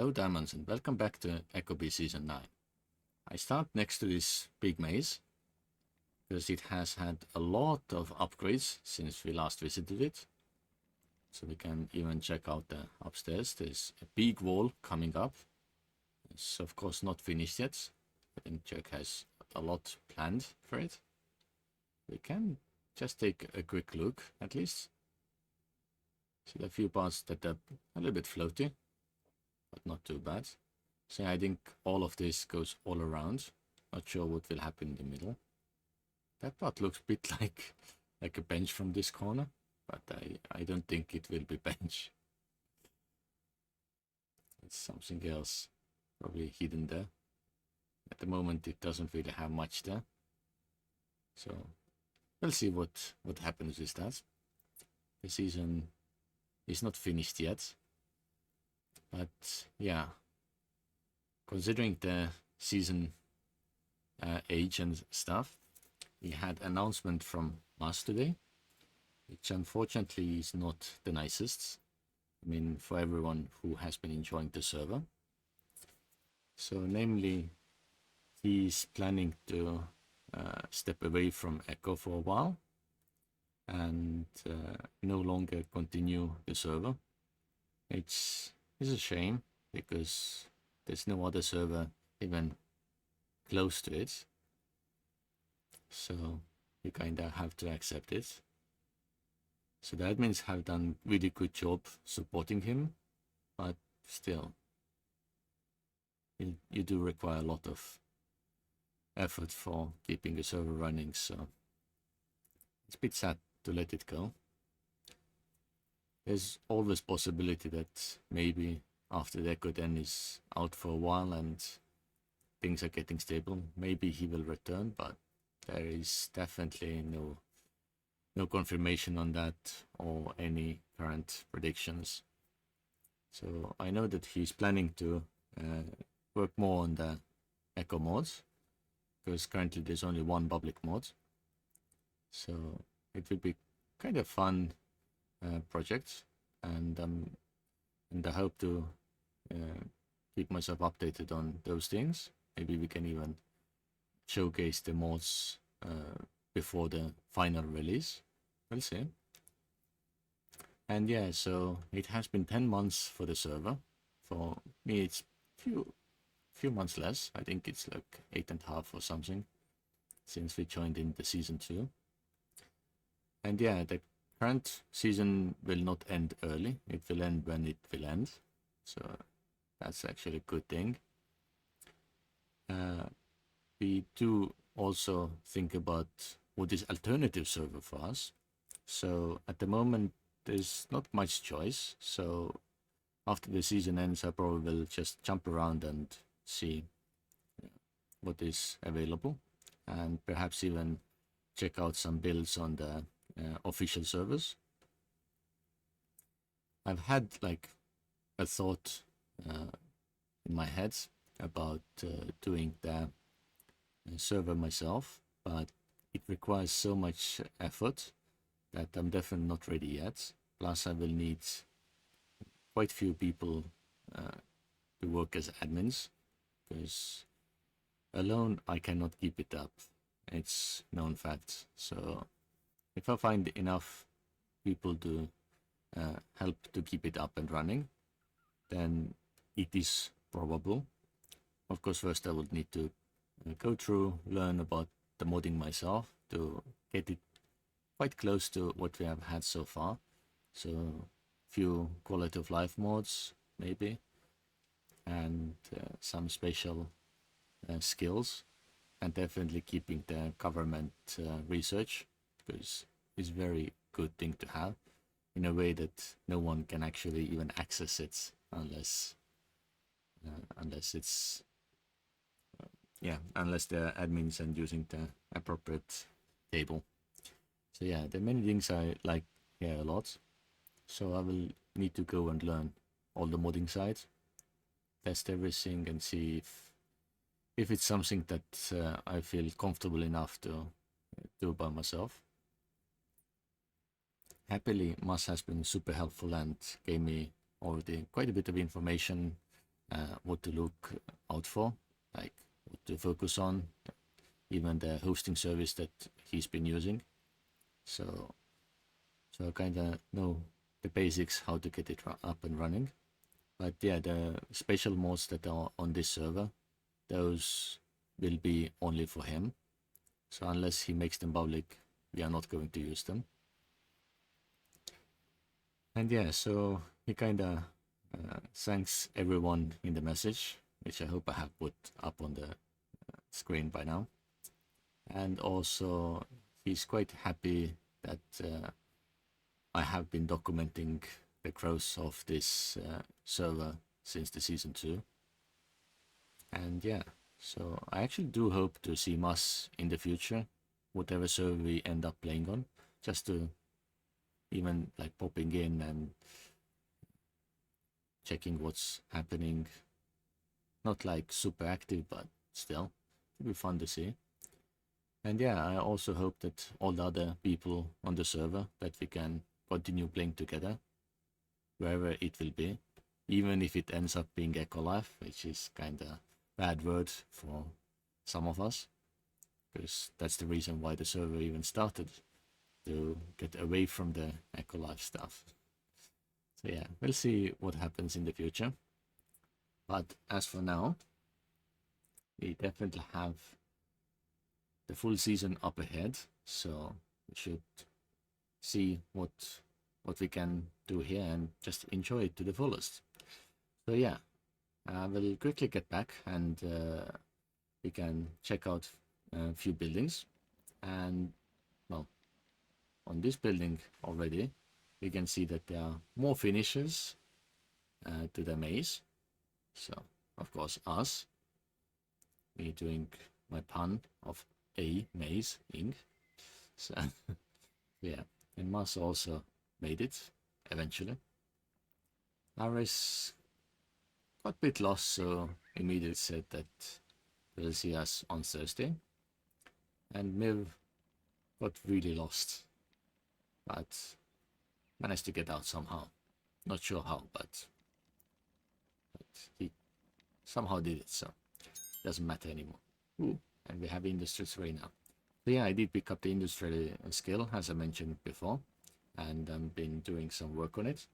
Hello diamonds and welcome back to EcoBee Season 9. I start next to this big maze because it has had a lot of upgrades since we last visited it. So we can even check out the upstairs. There's a big wall coming up. It's of course not finished yet. I think Jack has a lot planned for it. We can just take a quick look at least. See a few parts that are a little bit floaty, but not too bad. So I think all of this goes all around. Not sure what will happen in the middle. That part looks a bit like a bench from this corner, but I don't think it will be bench. It's something else, probably hidden there. At the moment it doesn't really have much there. So we'll see what happens with that. The season is not finished yet. But yeah, considering the season age and stuff, we had announcement from us today, which unfortunately is not the nicest. I mean, for everyone who has been enjoying the server. So namely, he's planning to step away from Echo for a while and no longer continue the server. It's a shame because there's no other server even close to it. So you kinda have to accept it. So the admins have done really good job supporting him, but still, you do require a lot of effort for keeping the server running, so it's a bit sad to let it go. There's always possibility that maybe after the Echo Den is out for a while and things are getting stable, maybe he will return, but there is definitely no confirmation on that or any current predictions. So I know that he's planning to work more on the Echo mods, because currently there's only one public mod. So it will be kind of fun project, and I hope to keep myself updated on those things. Maybe we can even showcase the mods before the final release. We'll see. And yeah, so it has been 10 months for the server. For me, it's few months less. I think it's like 8.5 or something since we joined in the season 2. And yeah, the current season will not end early. It will end when it will end. So that's actually a good thing. We do also think about what is alternative server for us. So at the moment, there's not much choice. So after the season ends, I probably will just jump around and see what is available, and perhaps even check out some builds on the official servers. I've had like a thought in my head about doing the server myself, but it requires so much effort that I'm definitely not ready yet. Plus I will need quite few people to work as admins, because alone I cannot keep it up. It's known fact. So if I find enough people to help to keep it up and running, then it is probable. Of course, first I would need to go through, learn about the modding myself to get it quite close to what we have had so far. So few quality of life mods maybe, and some special skills, and definitely keeping the government research, because it's very good thing to have in a way that no one can actually even access it unless it's unless the admins are using the appropriate table. So yeah, there are many things I like here a lot. So I will need to go and learn all the modding side, test everything, and see if it's something that I feel comfortable enough to do by myself. Happily, Mas has been super helpful and gave me already quite a bit of information what to look out for, like what to focus on, even the hosting service that he's been using. So I kind of know the basics how to get it up and running. But yeah, the spatial modes that are on this server, those will be only for him. So unless he makes them public, we are not going to use them. And yeah, so he kind of thanks everyone in the message, which I hope I have put up on the screen by now. And also, he's quite happy that I have been documenting the growth of this server since the season 2. And yeah, so I actually do hope to see Mas in the future, whatever server we end up playing on, just to even like popping in and checking what's happening. Not like super active, but still, it'll be fun to see. And yeah, I also hope that all the other people on the server, that we can continue playing together, wherever it will be, even if it ends up being EcoLife, which is kind of bad word for some of us, because that's the reason why the server even started, to get away from the EcoLife stuff. So yeah, we'll see what happens in the future. But as for now, we definitely have the full season up ahead, so we should see what we can do here and just enjoy it to the fullest. So yeah, we'll quickly get back and we can check out a few buildings. And well, on this building already, we can see that there are more finishes to the maze. So of course us, me doing my pun of a maze ink. So yeah, and Mas also made it eventually. Aris got a bit lost, so immediately said that we'll see us on Thursday. And Miv got really lost, but managed to get out somehow. Not sure how, but he somehow did it, so doesn't matter anymore. Ooh, and we have Industry 3 now. So yeah, I did pick up the Industry skill, as I mentioned before, and I've been doing some work on it.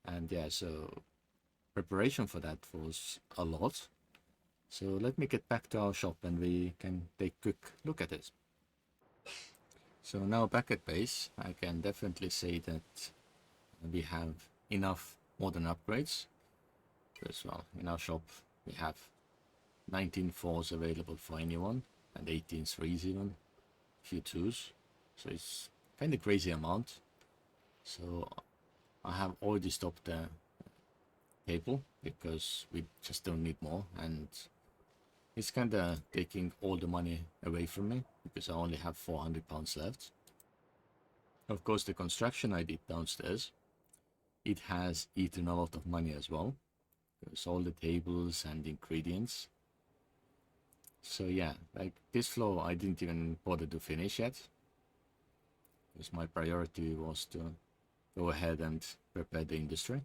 And yeah, so preparation for that was a lot. So let me get back to our shop and we can take a quick look at it. So now back at base, I can definitely say that we have enough modern upgrades. As well, in our shop we have 19 4s available for anyone and 18 3s even, a few 2s. So it's kind of crazy amount. So I have already stopped the table because we just don't need more, and it's kind of taking all the money away from me because I only have £400 left. Of course, the construction I did downstairs, it has eaten a lot of money as well, because all the tables and ingredients. So yeah, like this floor I didn't even bother to finish yet, because my priority was to go ahead and prepare the industry.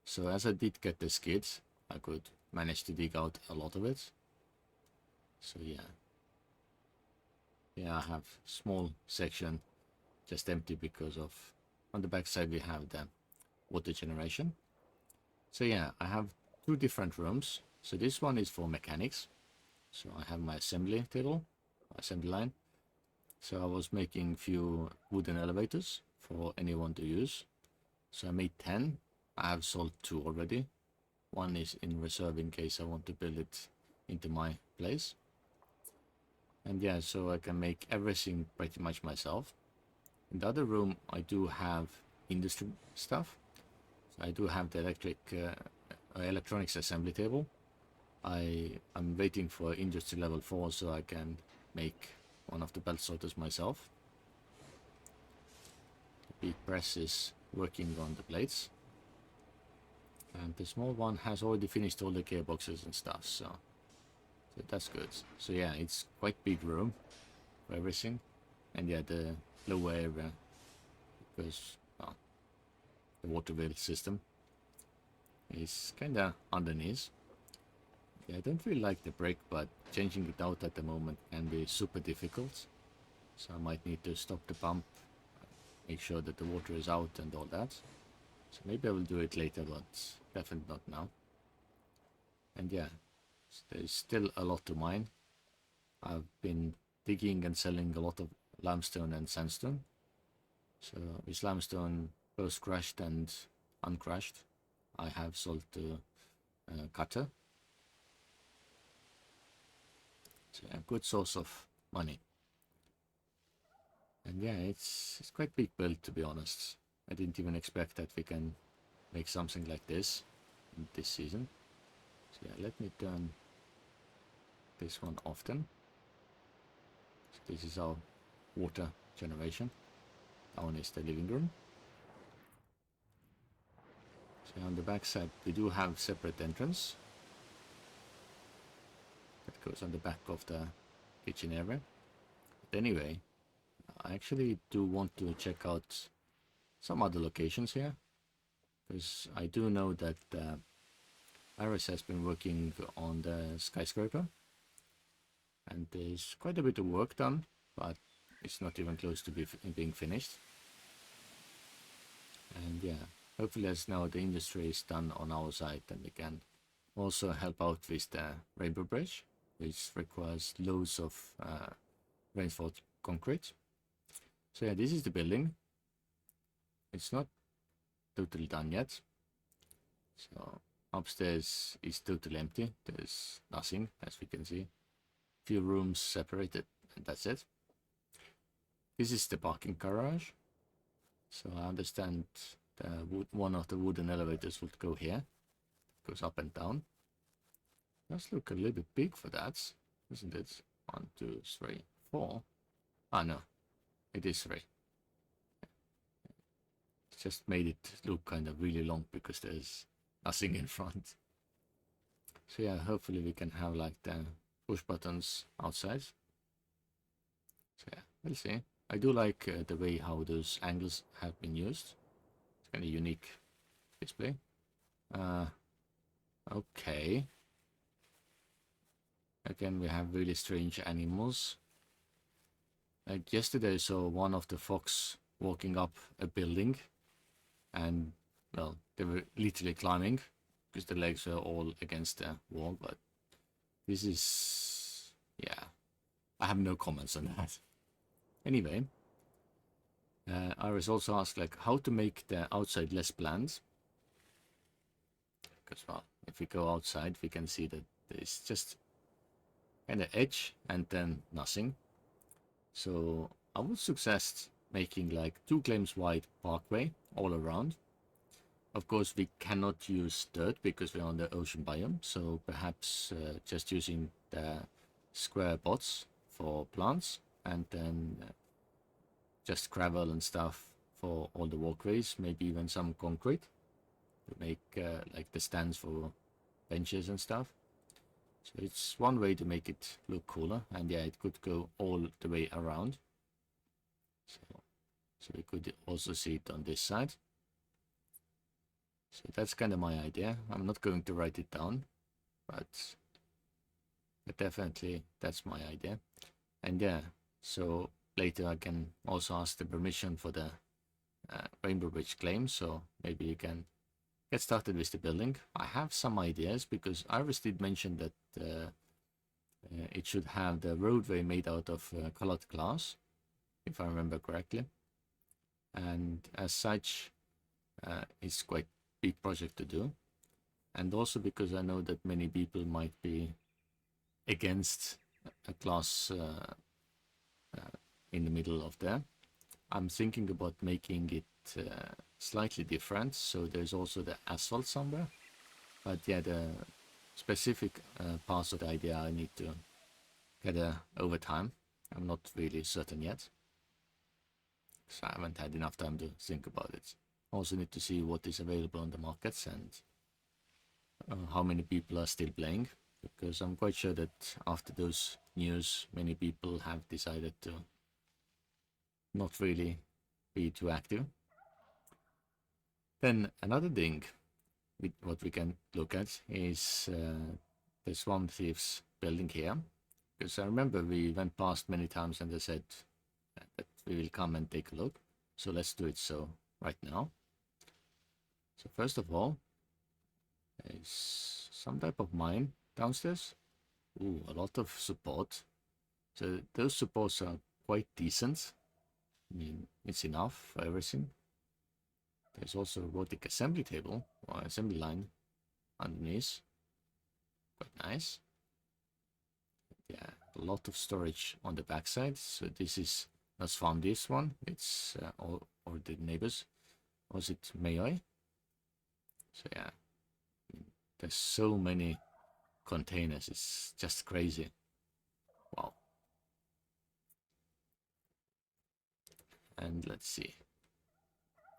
So as I did get the skids, I could manage to dig out a lot of it. So yeah, I have small section just empty because of, on the back side we have the water generation. So yeah, I have 2 different rooms. So this one is for mechanics. So I have my assembly table, assembly line. So I was making few wooden elevators for anyone to use. So I made 10. I have sold 2 already. One is in reserve in case I want to build it into my place. And yeah, so I can make everything pretty much myself. In the other room I do have industry stuff. So I do have the electronics assembly table. I'm waiting for industry level 4 so I can make one of the belt sorters myself. The big press is working on the blades, and the small one has already finished all the gearboxes and stuff, so that's good. So yeah, it's quite big room for everything. And yeah, the lower area, because well, the water wheel system is kinda underneath. Yeah, I don't really like the brake, but changing it out at the moment can be super difficult. So I might need to stop the pump, make sure that the water is out and all that. So maybe I will do it later, but definitely not now. And yeah, there's still a lot to mine. I've been digging and selling a lot of limestone and sandstone. So with limestone both crushed and uncrushed, I have sold to Cutter. So a good source of money. And yeah, it's quite big build, to be honest. I didn't even expect that we can make something like this in this season. So yeah, let me turn this one off then. So this is our water generation. Down is the living room. So on the back side we do have separate entrance that goes on the back of the kitchen area. But anyway, I actually do want to check out some other locations here, because I do know that Iris has been working on the skyscraper, and there's quite a bit of work done, but it's not even close to being finished. And yeah, hopefully as now the industry is done on our side, then we can also help out with the Rainbow Bridge, which requires loads of reinforced concrete. So yeah, this is the building. It's not totally done yet. So upstairs is totally empty. There's nothing, as we can see. Few rooms separated, and that's it. This is the parking garage. So I understand one of the wooden elevators would go here. It goes up and down. Does look a little bit big for that, isn't it? 1, 2, 3, 4. Ah no, it is 3. It just made it look kind of really long because there's nothing in front. So yeah, hopefully we can have like the push buttons outside. So yeah, we'll see. I do like the way how those angles have been used. It's kind of unique display. Okay. Again, we have really strange animals. Like yesterday I saw one of the fox walking up a building, and well, they were literally climbing because the legs were all against the wall, but this is, yeah, I have no comments on that. Anyway, Iris also asked like how to make the outside less bland, because well, if we go outside we can see that there's just kind of edge and then nothing. So I would suggest making like 2 claims wide parkway all around. Of course we cannot use dirt because we're on the ocean biome, so perhaps just using the square bots for plants, and then just gravel and stuff for all the walkways, maybe even some concrete to make like the stands for benches and stuff. So it's one way to make it look cooler, and yeah, it could go all the way around. So we could also see it on this side. So that's kind of my idea. I'm not going to write it down, but definitely that's my idea. And yeah, so later I can also ask the permission for the Rainbow Bridge claim, so maybe you can get started with the building. I have some ideas because Iris did mention that it should have the roadway made out of colored glass, if I remember correctly. And as such, it's quite big project to do. And also because I know that many people might be against a glass in the middle of there. I'm thinking about making it slightly different, so there's also the asphalt somewhere. But yeah, the specific parts of the idea I need to get over time. I'm not really certain yet, so I haven't had enough time to think about it. Also need to see what is available on the markets and how many people are still playing, because I'm quite sure that after those news many people have decided to not really be too active. Then another thing what we can look at is the Swamp Thieves building here, because I remember we went past many times and they said that we will come and take a look. So let's do it so right now. So first of all, there's some type of mine downstairs. Ooh, a lot of support. So those supports are quite decent. I mean, it's enough for everything. There's also a robotic assembly table or assembly line underneath. Quite nice. Yeah, a lot of storage on the backside. So this is not from this one. It's or the neighbors. Was it Mayoi? So yeah, there's so many containers. It's just crazy. Wow. And let's see.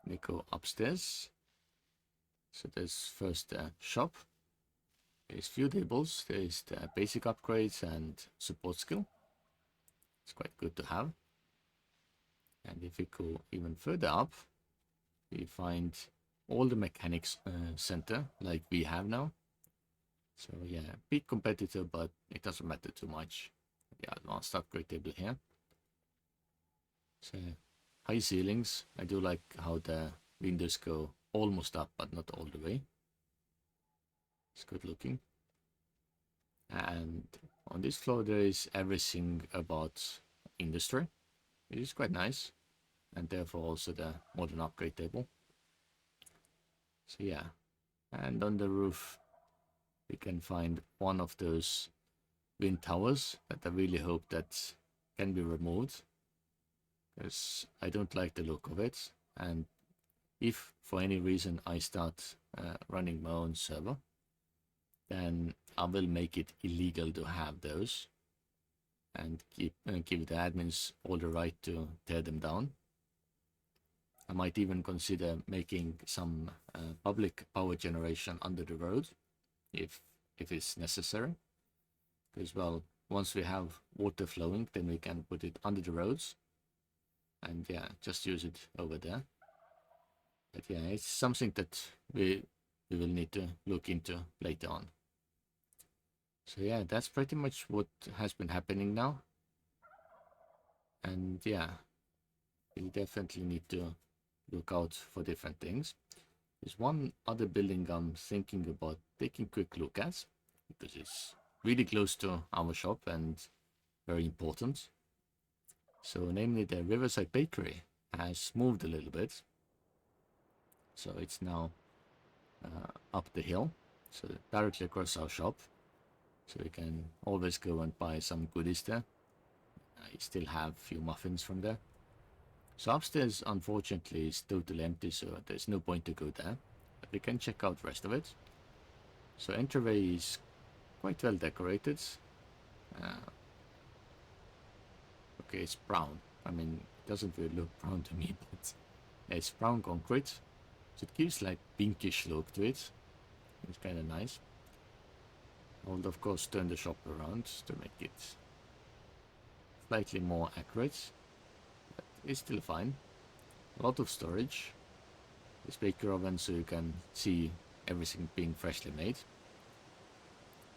We go upstairs. So there's first the shop. There's few tables. There's the basic upgrades and support skill. It's quite good to have. And if we go even further up, we find all the mechanics center like we have now. So yeah, big competitor, but it doesn't matter too much. Yeah, advanced upgrade table here. So high ceilings. I do like how the windows go almost up, but not all the way. It's good looking. And on this floor there is everything about industry. It is quite nice, and therefore also the modern upgrade table. So yeah, and on the roof we can find one of those wind towers that I really hope that can be removed, because I don't like the look of it. And if for any reason I start running my own server, then I will make it illegal to have those and give the admins all the right to tear them down. I might even consider making some public power generation under the road if it's necessary. Because, well, once we have water flowing, then we can put it under the roads and yeah, just use it over there. But yeah, it's something that we will need to look into later on. So yeah, that's pretty much what has been happening now. And yeah, we definitely need to look out for different things. There's one other building I'm thinking about taking a quick look at, because it's really close to our shop and very important. So namely the Riverside Bakery has moved a little bit. So it's now up the hill, so directly across our shop. So you can always go and buy some goodies there. I still have a few muffins from there. So upstairs, unfortunately, is totally empty, so there's no point to go there. But we can check out the rest of it. So entryway is quite well decorated. Okay, it's brown. I mean, it doesn't really look brown to me, but it's brown concrete. So it gives like pinkish look to it. It's kind of nice. I will of course turn the shop around to make it slightly more accurate. But it's still fine. A lot of storage. This baker oven so you can see everything being freshly made.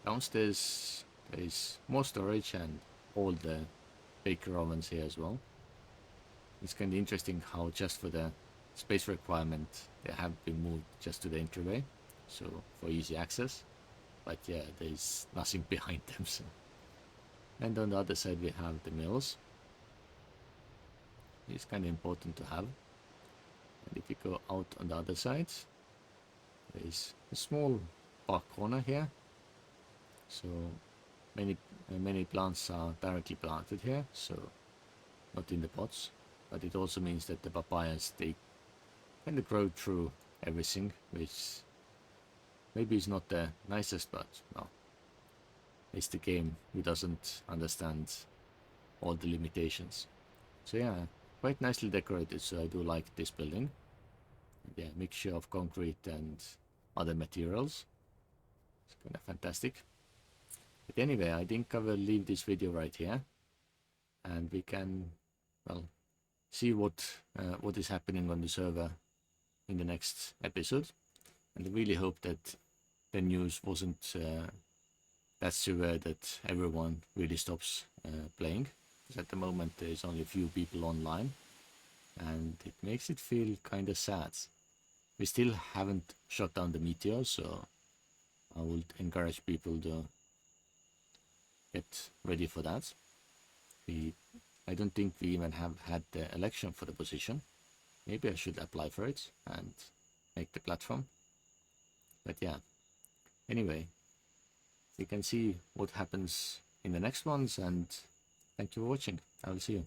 Downstairs there is more storage and all the baker ovens here as well. It's kind of interesting how just for the space requirement they have been moved just to the entryway, so for easy access. But yeah, there's nothing behind them. So. And on the other side we have the mills. It's kind of important to have. And if you go out on the other side, there is a small park corner here. So many plants are directly planted here, so not in the pots. But it also means that the papayas, they kind of grow through everything, which maybe is not the nicest, but well, it's the game who doesn't understand all the limitations. So yeah, quite nicely decorated, so I do like this building. Yeah, mixture of concrete and other materials. It's kind of fantastic. But anyway, I think I will leave this video right here, and we can, well, see what is happening on the server in the next episode. And I really hope that the news wasn't that that's the where that everyone really stops playing. Because at the moment there's only a few people online, and it makes it feel kind of sad. We still haven't shot down the meteor, so I would encourage people to get ready for that. I don't think we even have had the election for the position. Maybe I should apply for it and make the platform. But yeah, anyway, you can see what happens in the next ones, and thank you for watching. I will see you.